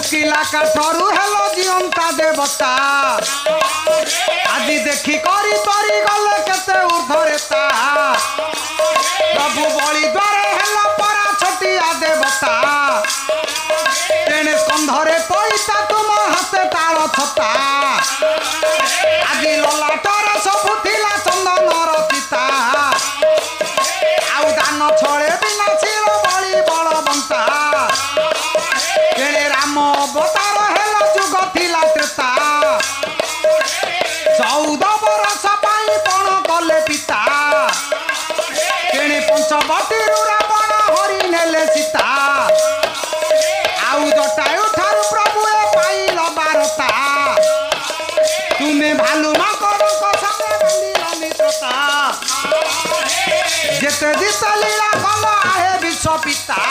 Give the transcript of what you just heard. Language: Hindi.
सुखिला काठरू हेलो जीवंता देवता आदि देखी करी तरी गले केते ऊर्धरेता प्रभु बलि द्वारे हेलो परा छटिया देवता तेने स्कंधरे पैसा तुम हाथे ताल छता आदि ललाटरे सबु थिला चंदनर चिता आउ दान छळे बिना शिर बलि बलवंता तेने राम अवतार हेला जुग थिला त्रेता 14 बरस पाई पण कले पिता तेने पंचवटीरु रावण हरि नेले सीता आउ जटायु ठारु प्रभु ए पाइल बारता तुम्हें भालू माकड़क संगे बांधिल मित्रता जेते जित लीला कल आहे विश्व पिता